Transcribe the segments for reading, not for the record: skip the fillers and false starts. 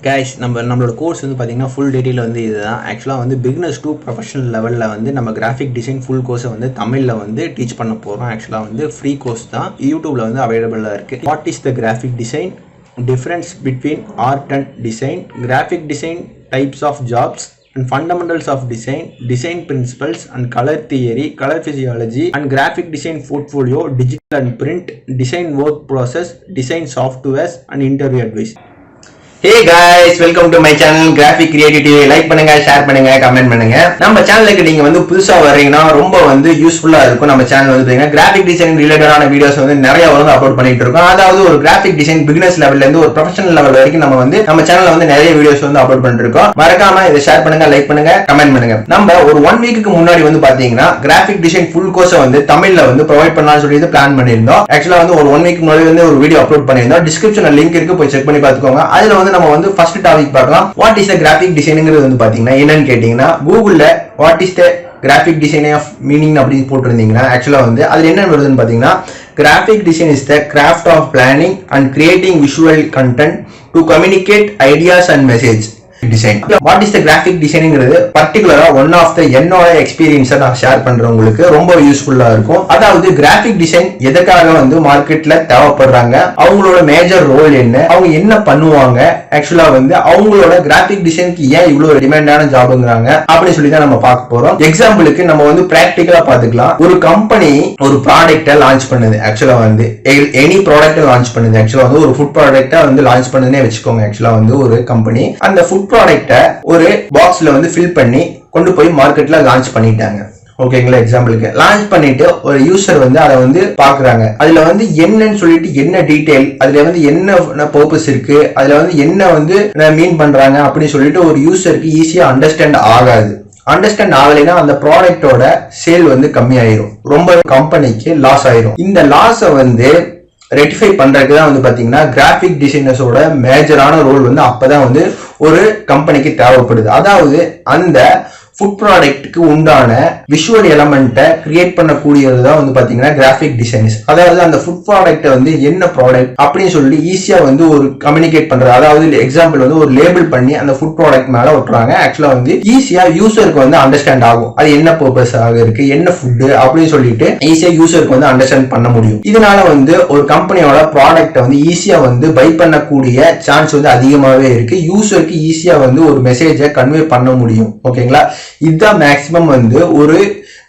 Guys நம்மளோட course வந்து பார்த்தீங்கன்னா ஃபுல் டீட்டெயில் வந்து இதுதான். ஆக்சுவலாக வந்து பிகினர்ஸ் டு ப்ரொஃபஷனல் லெவலில் வந்து நம்ம கிராஃபிக் டிசைன் ஃபுல் கோர்ஸை வந்து தமிழில் வந்து டீச் பண்ண போகிறோம். ஆக்சுவலாக வந்து ஃப்ரீ கோர்ஸ் தான், யூடியூப்பில் வந்து அவைலபிளாக இருக்குது. What is the graphic design, difference between art and design, graphic design types of jobs and fundamentals of design, design principles and color theory, color physiology and graphic design portfolio, digital and print, design work process, design softwares and interview advice. Hey guys, welcome to my channel Graphic Creativity. Like பண்ணுங்க, share பண்ணுங்க, comment பண்ணுங்க. நம்ம சேனலுக்கு நீங்க வந்து புதுசா வர்றீங்கன்னா ரொம்ப வந்து யூஸ்ஃபுல்லா இருக்கும். நம்ம சேனல் வந்து பாத்தீங்கன்னா கிராஃபிக் டிசைன் ரிலேட்டடான வீடியோஸ் வந்து நிறைய வந்து அப்லோட் பண்ணிட்டு இருக்கோம். அதாவது ஒரு கிராஃபிக் டிசைன் பிகினர்ஸ் லெவல்ல இருந்து ஒரு ப்ரொஃபஷனல் லெவல் வரைக்கும் நம்ம வந்து நம்ம சேனல்ல வந்து நிறைய வீடியோஸ் வந்து அப்லோட் பண்ணிட்டு இருக்கோம். மறக்காம இதை ஷேர் பண்ணுங்க, லைக் பண்ணுங்க, கமெண்ட் பண்ணுங்க. நம்ம ஒரு 1 வீக்கு முன்னாடி வந்து பாத்தீங்கன்னா கிராஃபிக் டிசைன் ஃபுல் கோர்ஸ் வந்து தமிழ்ல வந்து ப்ரொவைட் பண்ணலாம்னு சொல்லி பிளான் பண்ணியிருந்தோம். ஆக்சுவலா வந்து ஒரு 1 வீக் முன்னாடி வந்து ஒரு வீடியோ அப்லோட் பண்ணியிருந்தோம். டிஸ்கிரிப்ஷன்ல லிங்க் இருக்கு, போய் செக் பண்ணி பாத்துக்கோங்க. அதுல வந்து நம்ம வந்து ஃபர்ஸ்ட் டாபிக் பார்க்கலாம். வாட் இஸ் த கிராஃபிக் டிசைனிங்கிறது வந்து பாத்தீங்கன்னா என்னன்னு கேட்டீங்கன்னா, கூகுள்ல what is the graphic design of meaning அப்படி போட்டிருந்தீங்கன்னா ஆக்சுவலா வந்து அதுல என்ன வருதுன்னு பாத்தீங்கன்னா, graphic design is the craft of planning and creating visual content to communicate ideas and message design. What is the graphic டிசைனிங்கிறது பர்டிகுலரா ஒன் ஆஃப் த என்னோட எக்ஸ்பீரியன்ஸை நான் ஷேர் பண்றேன், உங்களுக்கு ரொம்ப யூஸ்ஃபுல்லா இருக்கும். அதாவது கிராஃபிக் டிசைன் எதுக்காக வந்து மார்க்கெட்ல தேவைப்படுறாங்க, அவங்களோட மேஜர் ரோல் என்ன, அவங்க என்ன பண்ணுவாங்க, ஆக்சுவலா வந்து அவங்களோட கிராஃபிக் டிசைனுக்கு ஏன் இவ்வளவு டிமாண்டான ஜாப்ங்கிறாங்க அப்படின்னு சொல்லி தான் நம்ம பார்க்க போறோம். எக்ஸாம்பிளுக்கு நம்ம வந்து பிராக்டிகலா பாத்துக்கலாம். ஒரு கம்பெனி ஒரு ப்ராடக்ட்டை லான்ச் பண்ணுது. ஆக்சுவலா வந்து எனி ப்ராடக்ட்டை லான்ச் பண்ணுது. ஆக்சுவலா வந்து ஒரு ஃபுட் ப்ராடக்ட்டை வந்து லான்ச் பண்ணுதுன்னே வச்சுக்கோங்க. ஆக்சுவலா வந்து ஒரு கம்பெனி அந்த ஃபுட் ப்ராடக்ட்டை ஒரு பாக்ஸ்ல வந்து ஃபில் பண்ணி கொண்டு போய் மார்க்கெட்ல லான்ச் பண்ணிட்டாங்க. ஓகேங்களா, எக்ஸாம்பிளுக்கு லான்ச் பண்ணிட்டு ஒரு யூசர் வந்து அதை வந்து பாக்குறாங்க. அதுல வந்து என்னன்னு சொல்லிட்டு என்ன டீடைல், அதுல வந்து என்ன பர்பஸ் இருக்கு, அதுல வந்து என்ன வந்து மீன் பண்றாங்க அப்படின்னு சொல்லிட்டு ஒரு யூசருக்கு ஈஸியா அண்டர்ஸ்டாண்ட் ஆகாது. அண்டர்ஸ்டாண்ட் ஆகலைன்னா அந்த ப்ராடக்டோட சேல் வந்து கம்மி ஆயிரும், ரொம்ப கம்பெனிக்கு லாஸ் ஆயிரும். இந்த லாஸை வந்து ரெக்டிஃபை பண்றதுக்கு தான் வந்து பாத்தீங்கன்னா கிராஃபிக் டிசைனர்ஸோட மேஜரான ரோல் வந்து அப்பதான் வந்து ஒரு கம்பெனிக்கு தேவைப்படுது. அதாவது அந்த ஃபுட் ப்ராடக்ட்டுக்கு உண்டான விஷுவல் எலமெண்ட்டை கிரியேட் பண்ணக்கூடியது தான் வந்து பாத்தீங்கன்னா கிராஃபிக் டிசைன்ஸ். அதாவது அந்த ஃபுட் ப்ராடக்ட்டை வந்து என்ன ப்ராடக்ட் அப்படின்னு சொல்லி ஈஸியா வந்து ஒரு கம்யூனிகேட் பண்றது. அதாவது எக்ஸாம்பிள் வந்து ஒரு லேபிள் பண்ணி அந்த ஃபுட் ப்ராடக்ட் மேல ஒட்டுறாங்க. ஆக்சுவலா வந்து ஈஸியா யூசருக்கு வந்து அண்டர்ஸ்டாண்ட் ஆகும், அது என்ன பர்பஸ் ஆக இருக்கு, என்ன ஃபுட் அப்படின்னு சொல்லிட்டு ஈஸியா யூசருக்கு வந்து அண்டர்ஸ்டாண்ட் பண்ண முடியும். இதனால வந்து ஒரு கம்பெனியோட ப்ராடக்ட்டை வந்து ஈஸியா வந்து பை பண்ணக்கூடிய சான்ஸ் வந்து அதிகமாவே இருக்கு. யூசருக்கு ஈஸியா வந்து ஒரு மெசேஜை கன்வே பண்ண முடியும். ஓகேங்களா, இதுதான் மேக்ஸிமம் வந்து ஒரு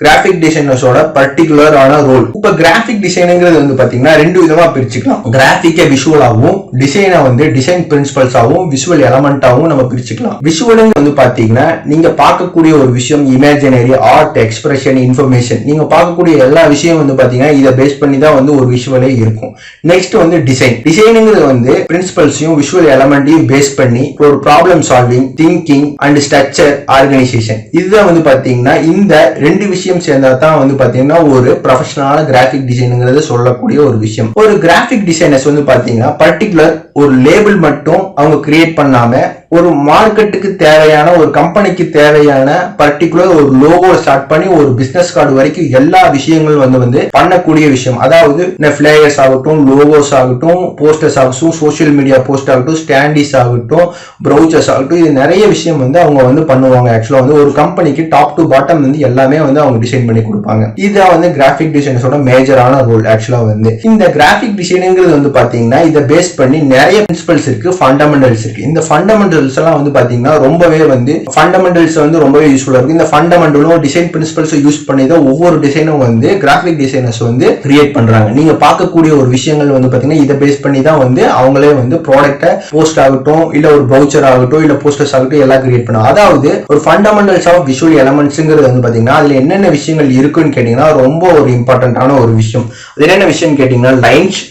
கிராஃபிக் டிசைனர்ஸோட பர்டிகுலரான ரோல். இப்ப கிராஃபிக் டிசைனுங்கிறது வந்து பாத்தீங்கன்னா 2 விதமா பிரிச்சுக்கலாம். கிராஃபிக்கை விஷுவலாகவும், டிசைனை வந்து டிசைன் பிரின்சிபல்ஸாகவும், விஷுவல் எலமெண்டாவும் நம்ம பிரிச்சுக்கலாம். விஷுவலுங்க வந்து பாத்தீங்கன்னா நீங்க பார்க்கக்கூடிய ஒரு விஷயம், இமேஜினரி, ஆர்ட், எக்ஸ்பிரஷன், இன்ஃபர்மேஷன், நீங்க பார்க்கக்கூடிய எல்லா விஷயம் வந்து பாத்தீங்கன்னா இதை பேஸ் பண்ணி தான் வந்து ஒரு விஷுவலே இருக்கும். நெக்ஸ்ட் வந்து டிசைன். டிசைனுங்கிறது வந்து பிரின்சிபல்ஸையும் விஷுவல் எலமெண்ட்டையும் பேஸ் பண்ணி ஒரு problem solving, thinking and structure, organisation, இதுதான் வந்து பாத்தீங்கன்னா இந்த 2 விஷயம் சேர்ந்தா தான் வந்து பாத்தீங்கன்னா ஒரு ப்ரொஃபஷனலான கிராஃபிக் டிசைனுங்கிறது சொல்லக்கூடிய ஒரு விஷயம். ஒரு கிராஃபிக் டிசைனர்ஸ் வந்து பாத்தீங்கன்னா பர்டிகுலர் ஒரு லேபிள் மட்டும் அவங்க கிரியேட் பண்ணாம ஒரு மார்க்கெட்டுக்கு தேவையான, ஒரு கம்பெனிக்கு தேவையான பர்டிகுலர் ஒரு லோகோ ஸ்டார்ட் பண்ணி ஒரு பிசினஸ் கார்டு வரைக்கும் எல்லா விஷயங்களும் வந்து பண்ணக்கூடிய விஷயம். அதாவது ஃபிளேயர்ஸ் ஆகட்டும், லோகோஸ் ஆகட்டும், போஸ்டர்ஸ் ஆகட்டும், சோசியல் மீடியா போஸ்ட் ஆகட்டும், ஸ்டாண்டிஸ் ஆகட்டும், ப்ரௌச்சர்ஸ் ஆகட்டும், இது நிறைய விஷயம் வந்து அவங்க வந்து பண்ணுவாங்க. ஆக்சுவலா வந்து ஒரு கம்பெனிக்கு டாப் டு பாட்டம் வந்து எல்லாமே வந்து அவங்க டிசைன் பண்ணி கொடுப்பாங்க. இதுதான் வந்து கிராஃபிக் டிசைனர்ஸோட மேஜரான ரோல். ஆக்சுவலா வந்து இந்த கிராஃபிக் டிசைனுங்கிறது வந்து பாத்தீங்கன்னா இதை பேஸ் பண்ணி நிறைய பிரின்சிபல்ஸ் இருக்கு, ஃபண்டமெண்டல்ஸ் இருக்கு. இந்த ஃபண்டமெண்டல்ஸ் எல்லாம் வந்து பாத்தீங்கன்னா ரொம்பவே வந்து ஃபண்டமெண்டல்ஸ் வந்து ரொம்பவே யூஸ்ஃபுல்லா இருக்கு. இந்த ஃபண்டமெண்டலும் டிசைன் பிரின்சிபல்ஸ் யூஸ் பண்ணி தான் ஒவ்வொரு டிசைனும் வந்து கிராஃபிக் டிசைனர்ஸ் வந்து கிரியேட் பண்றாங்க. நீங்க பார்க்கக்கூடிய ஒரு விஷயங்கள் வந்து பாத்தீங்கன்னா இதை பேஸ் பண்ணி தான் வந்து அவங்களே வந்து ப்ராடக்ட்டை போஸ்ட் ஆகட்டும், இல்ல ஒரு ப்ரௌச்சர் ஆகட்டும், இல்ல போஸ்டர்ஸ் ஆகட்டும் எல்லாம் கிரியேட் பண்ணுவாங்க. அதாவது ஒரு ஃபண்டமெண்டல்ஸ் ஆஃப் விஷுவல் எலமெண்ட்ஸ்ங்கிறது வந்து பாத்தீங்கன்னா அதுல என்னென்ன விஷயங்கள் இருக்குன்னு கேட்டீங்கன்னா ரொம்ப ஒரு இம்பார்ட்டன்டான ஒரு விஷயம். அது என்னென்ன விஷயம் கேட்டீங்கன்னா lines,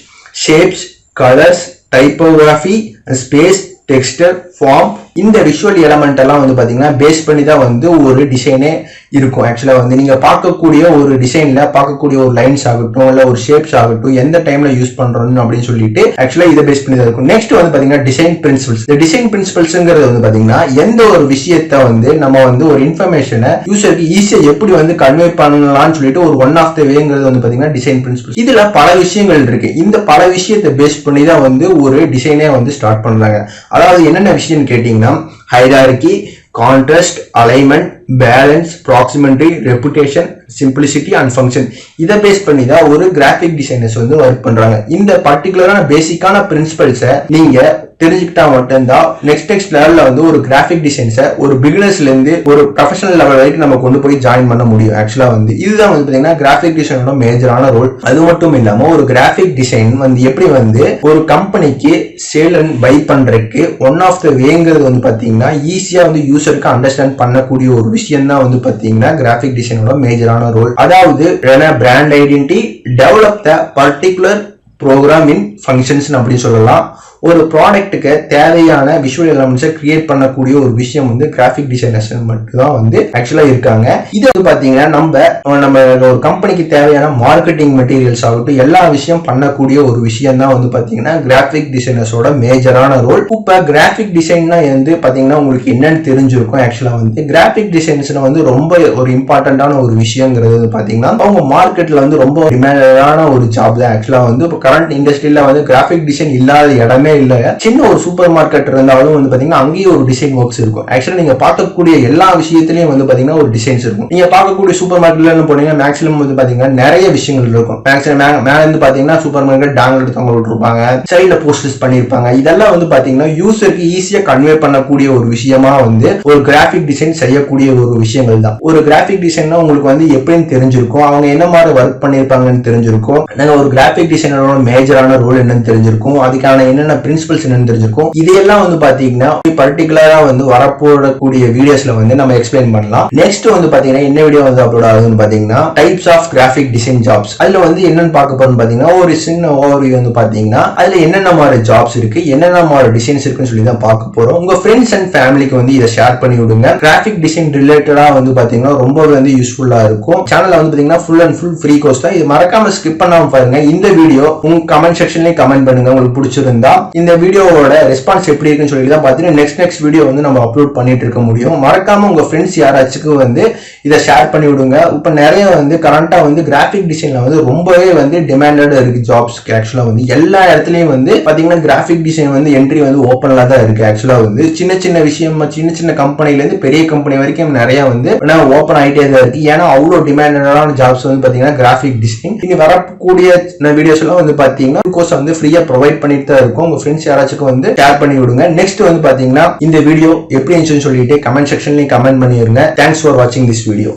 shapes, colours, typography, space, texture, form, இந்த விஷுவல் எலமெண்ட் எல்லாம் வந்து பாத்தீங்கன்னா பேஸ் பண்ணி தான் வந்து ஒரு டிசைனே இருக்கும். ஆக்சுவலா வந்து நீங்க பார்க்கக்கூடிய ஒரு டிசைன்ல பார்க்கக்கூடிய ஒரு லைன்ஸ் ஆகட்டும் இல்ல ஒரு ஷேப்ஸ் ஆகட்டும் எந்த டைம்ல யூஸ் பண்றோம் அப்படின்னு சொல்லிட்டு ஆக்சுவலா இதை பேஸ் பண்ணி தான் இருக்கும். நெக்ஸ்ட் வந்து பாத்தீங்கன்னா டிசைன் பிரின்சிபல்ஸ். இந்த டிசைன் பிரின்சிபல்ஸ்ங்கிறது வந்து பாத்தீங்கன்னா எந்த ஒரு விஷயத்தை வந்து நம்ம வந்து ஒரு இன்ஃபர்மேஷனை யூசருக்கு ஈஸியா எப்படி வந்து கன்வே பண்ணலாம்னு சொல்லிட்டு ஒரு ஒன் ஆஃப் த வேங்கிறது வந்து பாத்தீங்கன்னா டிசைன் பிரின்சிபல்ஸ். இதுல பல விஷயங்கள் இருக்கு. இந்த பல விஷயத்தை பேஸ் பண்ணி தான் வந்து ஒரு டிசைனே வந்து ஸ்டார்ட் பண்றாங்க. அதாவது என்னென்ன விஷயம் கேட்டீங்கன்னா hierarchy, contrast, alignment, balance, proximity, reputation, simplicity and function. இதை பேஸ் பண்ணி தான் ஒரு கிராஃபிக் டிசைனர்ஸ் வந்து ஒர்க் பண்றாங்க. இந்த பர்டிகுலரான பேசிக்கான பிரின்சிபல்ஸை நீங்க தெரிஞ்சுக்கிட்டா மட்டும்தான் நெக்ஸ்ட் லெவல்ல வந்து ஒரு கிராஃபிக் டிசைன்ஸை ஒரு பிகினர்ஸ்ல இருந்து ஒரு ப்ரொஃபஷனல் லெவல் வரைக்கும் நம்ம கொண்டு போய் ஜாயின் பண்ண முடியும். ஆக்சுவலா வந்து இதுதான் வந்து பாத்தீங்கன்னா கிராஃபிக் டிசைனோட மேஜரான ரோல். அது மட்டும் இல்லாம ஒரு கிராஃபிக் டிசைன் வந்து எப்படி வந்து ஒரு கம்பெனிக்கு சேல் அண்ட் பை பண்றதுக்கு ஒன் ஆஃப் த வேங்கிறது வந்து பாத்தீங்கன்னா ஈஸியா வந்து யூசருக்கு அண்டர்ஸ்டாண்ட் பண்ணக்கூடிய ஒரு விஷயம் தான் வந்து பாத்தீங்கன்னா கிராஃபிக் டிசைனோட மேஜரான ரோல். அதாவது brand identity, develop the particular programme in functions அப்படின்னு சொல்லலாம். ஒரு ப்ராடக்ட்டுக்கு தேவையான விஷுவல் எலமெண்ட்ஸை கிரியேட் பண்ணக்கூடிய ஒரு விஷயம் வந்து கிராஃபிக் டிசைனர்ஸ் மட்டும் தான் வந்து ஆக்சுவலா இருக்காங்க. இது வந்து பாத்தீங்கன்னா நம்ம ஒரு கம்பெனிக்கு தேவையான மார்க்கெட்டிங் மெட்டீரியல்ஸ் ஆகட்டும் எல்லா விஷயம் பண்ணக்கூடிய ஒரு விஷயம் தான் வந்து பாத்தீங்கன்னா கிராஃபிக் டிசைனர்ஸோட மேஜரான ரோல். இப்ப கிராஃபிக் டிசைன்னா வந்து பாத்தீங்கன்னா உங்களுக்கு என்னன்னு தெரிஞ்சிருக்கும். ஆக்சுவலா வந்து கிராஃபிக் டிசைன்ஸ்ல வந்து ரொம்ப ஒரு இம்பார்ட்டன்டான ஒரு விஷயங்கிறது வந்து பாத்தீங்கன்னா அவங்க மார்க்கெட்ல வந்து ரொம்ப டிமாண்டான ஒரு ஜாப் தான். ஆக்சுவலா வந்து கரண்ட் இண்டஸ்ட்ரியில வந்து கிராஃபிக் டிசைன் இல்லாத இடமே இல்ல. சின்ன ஒரு சூப்பர் மார்க்கெட் இருந்தாலும் வந்து பாத்தீங்கன்னா அங்கேயும் ஒரு டிசைன் ஒர்க்ஸ் இருக்கும். ஆக்சுவலா நீங்க பார்க்கக்கூடிய எல்லா விஷயத்திலயும் வந்து பாத்தீங்கன்னா ஒரு டிசைன்ஸ் இருக்கும். நீங்க பார்க்கக்கூடிய சூப்பர் மார்க்கெட்ல போனீங்கன்னா மேக்ஸிமம் வந்து பாத்தீங்கன்னா நிறைய விஷயங்கள் இருக்கும். மேக்ஸிமம் மேல இருந்து பாத்தீங்கன்னா சூப்பர் மார்க்கெட் டாங்கல் எடுத்து விட்டுருப்பாங்க, சைட்ல போஸ்டர்ஸ் பண்ணிருப்பாங்க. இதெல்லாம் வந்து பாத்தீங்கன்னா யூசருக்கு ஈஸியா கன்வே பண்ணக்கூடிய ஒரு விஷயமா வந்து ஒரு கிராஃபிக் டிசைன் செய்யக்கூடிய ஒரு விஷயங்கள் தான். ஒரு கிராஃபிக் டிசைன்னா உங்களுக்கு வந்து எப்படின்னு தெரிஞ்சிருக்கும், அவங்க என்ன மாதிரி ஒர்க் பண்ணிருப்பாங்கன்னு தெரிஞ்சிருக்கும், நாங்க ஒரு கிராஃபிக் டிசைனரோட மேஜரான ரோல் என்னன்னு தெரிஞ்சிருக்கும், அதுக்கான என்னென்ன பிரின்சிபல்ஸ் என்னன்னு தெரிஞ்சிருக்கும். இதெல்லாம் வந்து பாத்தீங்கன்னா பர்டிகுலரா வந்து வரப்போடக்கூடிய வீடியோஸ்ல வந்து நம்ம எக்ஸ்பிளைன் பண்ணலாம். நெக்ஸ்ட் வந்து பாத்தீங்கன்னா என்ன வீடியோ வந்து அப்லோட் ஆகுதுன்னு பாத்தீங்கன்னா types of graphic design jobs. அதுல வந்து என்னன்னு பார்க்க போறோம்னு பாத்தீங்கன்னா ஒரு சின்ன ஓவர்வியூ வந்து பாத்தீங்கன்னா அதுல என்னென்ன மாதிரி ஜாப்ஸ் இருக்கு, என்னென்ன மாதிரி டிசைன்ஸ் இருக்குன்னு சொல்லி தான் பார்க்க போறோம். உங்க ஃப்ரெண்ட்ஸ் அண்ட் ஃபேமிலிக்கு வந்து இதை ஷேர் பண்ணி விடுங்க. கிராஃபிக் டிசைன் ரிலேட்டடா வந்து பாத்தீங்கன்னா ரொம்பவே வந்து யூஸ்ஃபுல்லா இருக்கும். சேனல்ல வந்து பாத்தீங்கன்னா full and full free course தான். இது மறக்காம ஸ்கிப் பண்ணாம பாருங்க. இந்த வீடியோ உங்க கமெண்ட் செக்ஷன்லயே கமெண்ட் பண்ணுங்க உங்களுக்கு பிடிச்சிருந்தா. இந்த வீடியோவோட ரெஸ்பான்ஸ் எப்படி இருக்குன்னு சொல்லி தான் பாத்தீங்கன்னா நெக்ஸ்ட் வீடியோ வந்து நம்ம அப்லோட் பண்ணிட்டு இருக்க முடியும். மறக்காம உங்க ஃப்ரெண்ட்ஸ் யாராச்சுக்கும் வந்து இதை ஷேர் பண்ணி விடுங்க. இப்ப நிறைய வந்து கரண்டா வந்து கிராஃபிக் டிசைன்ல வந்து ரொம்பவே வந்து டிமாண்டட் இருக்கு ஜாப்ஸ். ஆக்சுவலா வந்து எல்லா இடத்துலயும் வந்து பாத்தீங்கன்னா கிராஃபிக் டிசைன் வந்து என்ட்ரி வந்து ஓப்பன்ல தான் இருக்கு. ஆக்சுவலா வந்து சின்ன விஷயம் சின்ன கம்பெனில இருந்து பெரிய கம்பெனி வரைக்கும் நிறைய வந்து ஓப்பன் ஆயிட்டே தான் இருக்கு. ஏன்னா அவ்வளவு டிமாண்டடான ஜாப்ஸ் வந்து பாத்தீங்கன்னா கிராஃபிக் டிசைன். இனி வரக்கூடிய வீடியோஸ் எல்லாம் வந்து பாத்தீங்கன்னா கோர்ஸ் வந்து ஃப்ரீயா ப்ரொவைட் பண்ணிட்டு தான் இருக்கும். உங்க ஃப்ரெண்ட்ஸ் யாராச்சும் வந்து ஷேர் பண்ணி விடுங்க. நெக்ஸ்ட் வந்து பாத்தீங்கன்னா இந்த வீடியோ எப்படி இருந்துச்சுன்னு சொல்லிட்டு கமெண்ட் செக்ஷன்லயும் கமெண்ட் பண்ணிருங்க. தேங்க்ஸ் ஃபார் வாட்சிங் திஸ் வீடியோ.